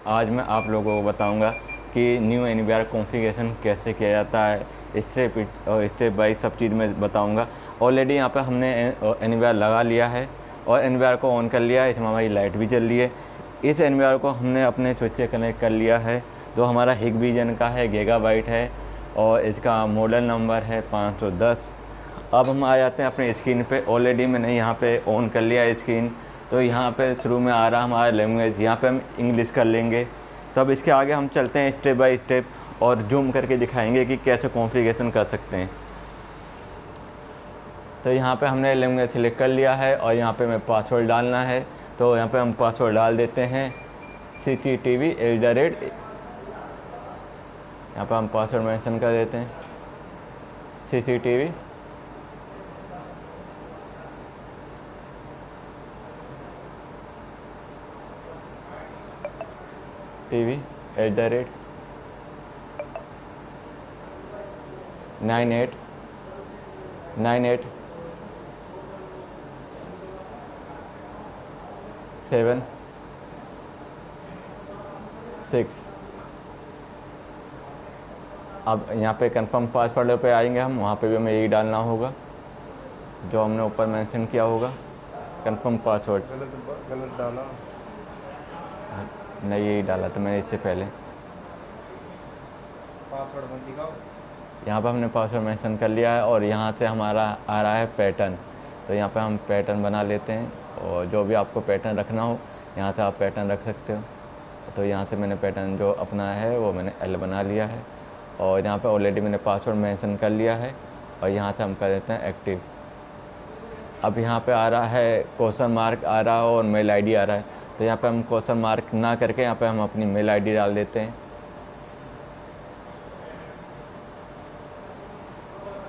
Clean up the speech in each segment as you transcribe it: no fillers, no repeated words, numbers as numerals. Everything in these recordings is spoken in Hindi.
आज मैं आप लोगों को बताऊंगा कि न्यू एनवीआर कॉन्फ़िगरेशन कैसे किया जाता है। स्टेप बाय सब चीज़ मैं बताऊंगा। ऑलरेडी यहाँ पे हमने एनवीआर लगा लिया है और एनवीआर को ऑन कर लिया है, इसमें हमारी लाइट भी जल रही है। इस एनवीआर को हमने अपने स्विच से कनेक्ट कर लिया है, जो हमारा हिगबीजन का है, गीगाबाइट है और इसका मॉडल नंबर है 510। अब हम आ जाते हैं अपने स्क्रीन पे। ऑलरेडी मैंने यहाँ पे ऑन कर लिया है स्क्रीन, तो यहाँ पे शुरू में आ रहा हमारा लैंग्वेज, यहाँ पे हम इंग्लिश कर लेंगे। तो अब इसके आगे हम चलते हैं स्टेप बाय स्टेप और जूम करके दिखाएंगे कि कैसे कॉन्फ़िगरेशन कर सकते हैं। तो यहाँ पे हमने लैंग्वेज सिलेक्ट कर लिया है और यहाँ पे हमें पासवर्ड डालना है, तो यहाँ पे हम पासवर्ड डाल देते हैं CCTV @। यहाँ पे हम पासवर्ड मेंशन कर देते हैं CCTV TV @ 989897 अब यहाँ पे कंफर्म पासवर्ड पे आएंगे हम, वहाँ पे भी हमें यही डालना होगा जो हमने ऊपर मेंशन किया होगा, कंफर्म पासवर्ड। गलत डाला नहीं, यही डाला था मैंने इससे पहले। पासवर्ड मत दिखाओ। यहाँ पे हमने पासवर्ड मेंशन कर लिया है और यहाँ से हमारा आ रहा है पैटर्न, तो यहाँ पे हम पैटर्न बना लेते हैं और जो भी आपको पैटर्न रखना हो यहाँ से आप पैटर्न रख सकते हो। तो यहाँ से मैंने पैटर्न जो अपना है वो मैंने L बना लिया है और यहाँ पे ऑलरेडी मैंने पासवर्ड मेंशन कर लिया है और यहाँ से हम कर देते हैं एक्टिव। अब यहाँ पे आ रहा है क्वेश्चन मार्क आ रहा है और मेल ID आ रहा है, तो यहाँ पे हम क्वेश्चन मार्क ना करके यहाँ पे हम अपनी मेल ID डाल देते हैं।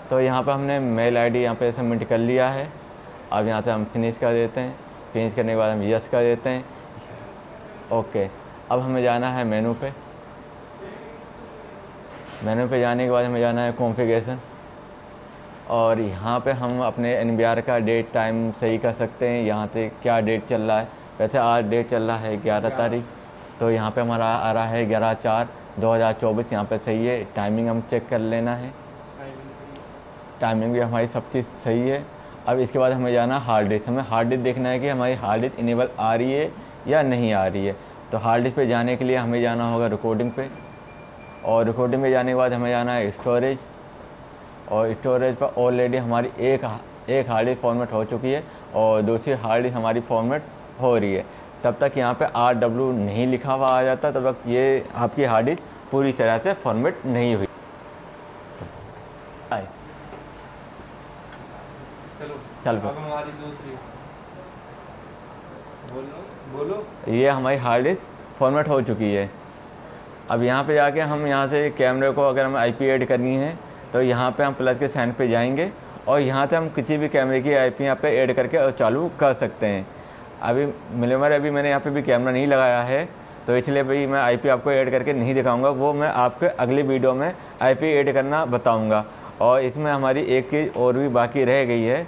तो यहाँ पे हमने मेल ID यहाँ पे सबमिट कर लिया है। अब यहाँ से हम फिनिश कर देते हैं। फिनिश करने के बाद हम यस कर देते हैं, ओके। अब हमें जाना है मेनू पे। मेनू पे जाने के बाद हमें जाना है कॉन्फ़िगरेशन और यहाँ पे हम अपने एनवीआर का डेट टाइम सही कर सकते हैं। यहाँ से क्या डेट चल रहा है, वैसे आज डेट चल रहा है 11 तारीख, तो यहाँ पे हमारा आ रहा है 11/4/2024। यहाँ पे सही है। टाइमिंग हम चेक कर लेना है, टाइमिंग भी हमारी सब चीज़ सही है। अब इसके बाद हमें जाना हार्ड डिस्क। हमें हार्ड डिस्क देखना है कि हमारी हार्ड डिस्क इनेबल आ रही है या नहीं आ रही है। तो हार्ड डिस्क पे जाने के लिए हमें जाना होगा रिकॉर्डिंग पे और रिकॉर्डिंग पे जाने के बाद हमें जाना है स्टोरेज और स्टोरेज पर ऑलरेडी हमारी एक हार्ड डिस्क फॉर्मेट हो चुकी है और दूसरी हार्ड डिस्क हमारी फॉर्मेट हो रही है। तब तक यहाँ पे RW नहीं लिखा हुआ आ जाता, तब तक ये आपकी हार्ड डिस्क पूरी तरह से फॉर्मेट नहीं हुई। चल अब हमारी दूसरी बोलो। ये हमारी हार्ड डिस्क फॉर्मेट हो चुकी है। अब यहाँ पे जाके हम यहाँ से कैमरे को अगर हमें IP ऐड करनी है तो यहाँ पे हम प्लस के साइन पे जाएंगे और यहाँ से हम किसी भी कैमरे की IP यहाँ पे ऐड करके और चालू कर सकते हैं। अभी मैंने यहाँ पे भी कैमरा नहीं लगाया है, तो इसलिए भाई मैं IP आपको ऐड करके नहीं दिखाऊंगा, वो मैं आपके अगली वीडियो में IP ऐड करना बताऊँगा। और इसमें हमारी एक चीज़ और भी बाकी रह गई है,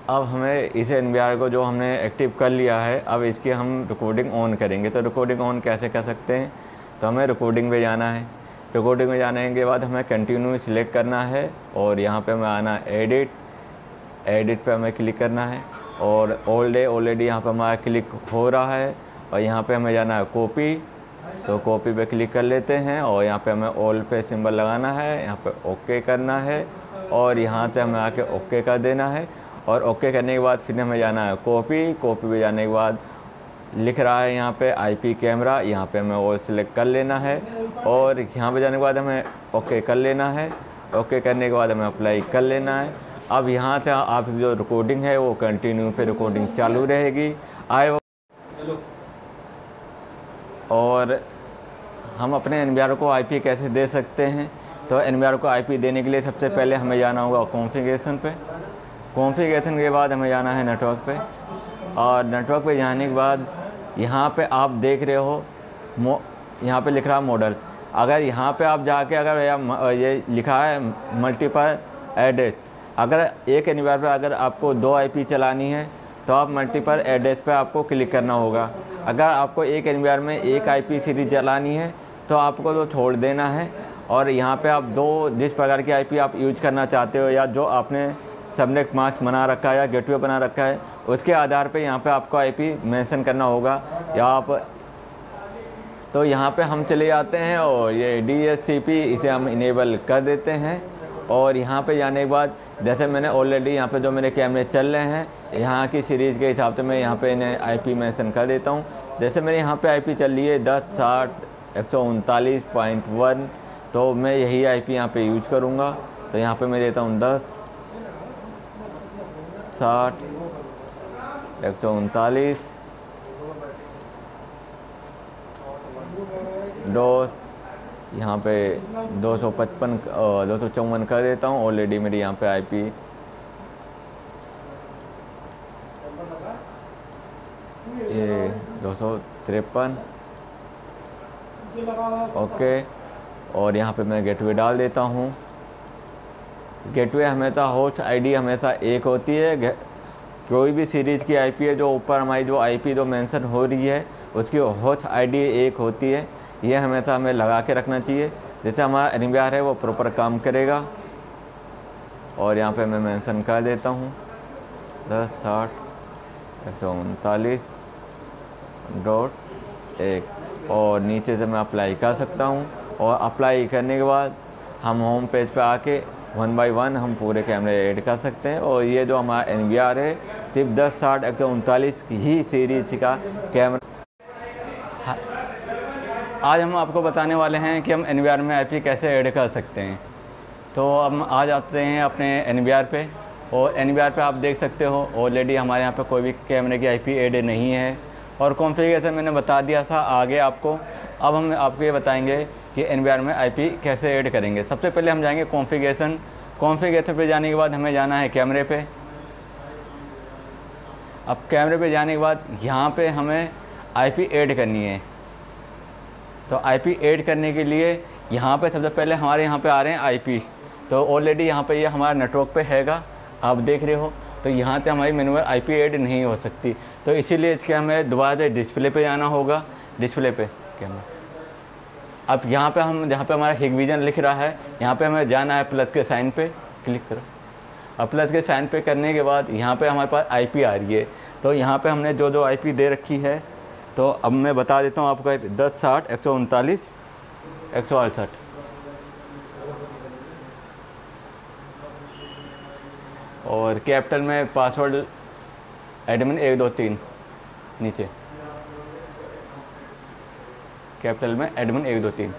अब हमें इस एनवीआर को जो हमने एक्टिव कर लिया है, अब इसकी हम रिकॉर्डिंग ऑन करेंगे। तो रिकॉर्डिंग ऑन कैसे कर सकते हैं, तो हमें रिकॉर्डिंग पे जाना है। रिकॉर्डिंग में जाने के बाद हमें कंटिन्यू सिलेक्ट करना है और यहाँ पे हमें आना एडिट पे हमें क्लिक करना है और ऑलरेडी यहाँ पे हमारा क्लिक हो रहा है और यहाँ पे हमें जाना है कॉपी, तो कॉपी पे क्लिक कर लेते हैं और यहाँ पे हमें ऑल पे सिंबल लगाना है, यहाँ पे ओके करना है और यहाँ से हमें आके ओके कर देना है। और ओके करने के बाद फिर हमें जाना है कॉपी पे जाने के बाद लिख रहा है यहाँ पे IP कैमरा, यहाँ पे हमें वो सिलेक्ट कर लेना है और यहाँ पे जाने के बाद हमें ओके कर लेना है। ओके करने के बाद हमें अप्लाई कर लेना है। अब यहाँ से आप जो रिकॉर्डिंग है वो कंटिन्यू पे रिकॉर्डिंग चालू रहेगी और हम अपने एनवीआर को IP कैसे दे सकते हैं, तो एनवीआर को IP देने के लिए सबसे पहले हमें जाना होगा कॉन्फ़िगरेशन पे। कॉन्फ़िगरेशन के बाद हमें जाना है नेटवर्क पे और नेटवर्क पे जाने के बाद यहाँ पे आप देख रहे हो यहाँ पे लिख रहा है मॉडल। अगर यहाँ पे आप जाके अगर ये लिखा है मल्टीपल एड्रेस, अगर एक एनवीआर पे अगर आपको 2 आईपी चलानी है तो आप मल्टीपल एड्रेस पे आपको क्लिक करना होगा। अगर आपको एक एनवीआर में एक आईपी सीरीज चलानी है तो आपको तो छोड़ देना है, और यहाँ पे आप जिस प्रकार की आईपी आप यूज करना चाहते हो या जो आपने सबनेट मास्क बना रखा है या गेटवे बना रखा है उसके आधार पे यहाँ पे आपको आईपी मेंशन करना होगा। या आप तो यहाँ पे हम चले जाते हैं और ये DHCP इसे हम इनेबल कर देते हैं। और यहाँ पे जाने के बाद जैसे मैंने ऑलरेडी यहाँ पे जो मेरे कैमरे चल रहे हैं यहाँ की सीरीज़ के हिसाब से मैं यहाँ पे इन्हें आईपी मेंशन कर देता हूँ। जैसे मेरे यहाँ पे आईपी चल रही है 10.60.139.1, तो मैं यही आईपी यहाँ पे यूज करूँगा। तो यहाँ पे मैं देता हूँ 10.60.139. यहाँ पे 254 कर देता हूँ। ऑलरेडी मेरी यहाँ पे आईपी ये 253 ओके। और यहाँ पे मैं गेटवे डाल देता हूँ। गेटवे हमेशा होस्ट आईडी हमेशा एक होती है। कोई भी सीरीज़ की आईपी है जो ऊपर हमारी जो आईपी जो मेंशन हो रही है उसकी होस्ट आईडी एक होती है। ये हमेशा हमें लगा के रखना चाहिए, जैसे हमारा एनवीआर है वो प्रॉपर काम करेगा। और यहाँ पे मैं मेंशन कर देता हूँ 10.60.139.1 और नीचे से मैं अप्लाई कर सकता हूँ। और अप्लाई करने के बाद हम होम पेज पे आके 1 बाय 1 हम पूरे कैमरे ऐड कर सकते हैं। और ये जो हमारा एनवीआर है सिर्फ 10.60.139 की ही सीरीज का कैमरा। आज हम आपको बताने वाले हैं कि हम एनवीआर में आईपी कैसे ऐड कर सकते हैं। तो हम आ जाते हैं अपने एनवीआर पे, और एनवीआर पे आप देख सकते हो ऑलरेडी हमारे यहाँ पे कोई भी कैमरे की आईपी ऐड नहीं है। और कॉन्फ़िगरेशन मैंने बता दिया था आगे आपको। अब हम आपको ये बताएंगे कि एनवीआर में आईपी कैसे ऐड करेंगे। सबसे पहले हम जाएंगे कॉन्फ़िगरेशन पे जाने के बाद हमें जाना है कैमरे पे। अब कैमरे पे जाने के बाद यहाँ पे हमें आईपी ऐड करनी है। तो आईपी ऐड करने के लिए यहाँ पे सबसे पहले हमारे यहाँ पे आ रहे हैं आईपी। तो ऑलरेडी यहाँ पे ये हमारा नेटवर्क पे हैगा, आप देख रहे हो। तो यहाँ से हमारी मैनुअल आईपी ऐड नहीं हो सकती, तो इसीलिए इसके हमें दोबारा से डिस्प्ले पे जाना होगा। डिस्प्ले पे कैमरा, अब यहाँ पे हम जहाँ पे हमारा हिगविजन लिख रहा है यहाँ पे हमें जाना है प्लस के साइन पे क्लिक करो। अब प्लस के साइन पे करने के बाद यहाँ पे हमारे पास आईपी आ रही है। तो यहाँ पे हमने जो आईपी दे रखी है तो अब मैं बता देता हूँ आपको 10.60.139.168 और कैपिटल में पासवर्ड एडमिन 123 नीचे कैपिटल में एडमिन 123।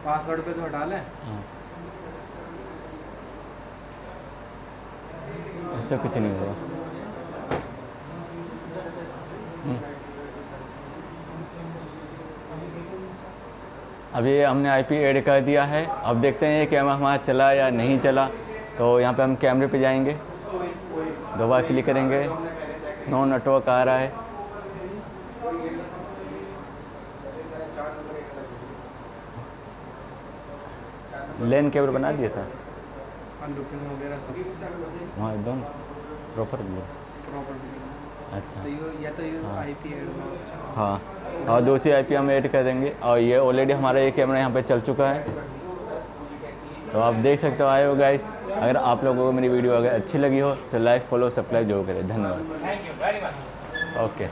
पासवर्ड पे तो हटा लें। हाँ, इससे कुछ नहीं होगा। अभी हमने आईपी ऐड कर दिया है। अब देखते हैं ये कैमरा हमारा चला या नहीं चला। तो यहाँ पे हम कैमरे पे जाएंगे, दो बार क्लिक करेंगे, नो नेटवर्क आ रहा है। लेन केबल बना दिया था वहाँ एकदम प्रॉपर। अच्छा हाँ, और दूसरी आईपी हम ऐड कर देंगे। और ये ऑलरेडी हमारा ये कैमरा यहाँ पे चल चुका है। तो आप देख सकते हो। आए हो गाइस, अगर आप लोगों को मेरी वीडियो अगर अच्छी लगी हो तो लाइक फॉलो सब्सक्राइब जरूर करें। धन्यवाद। ओके।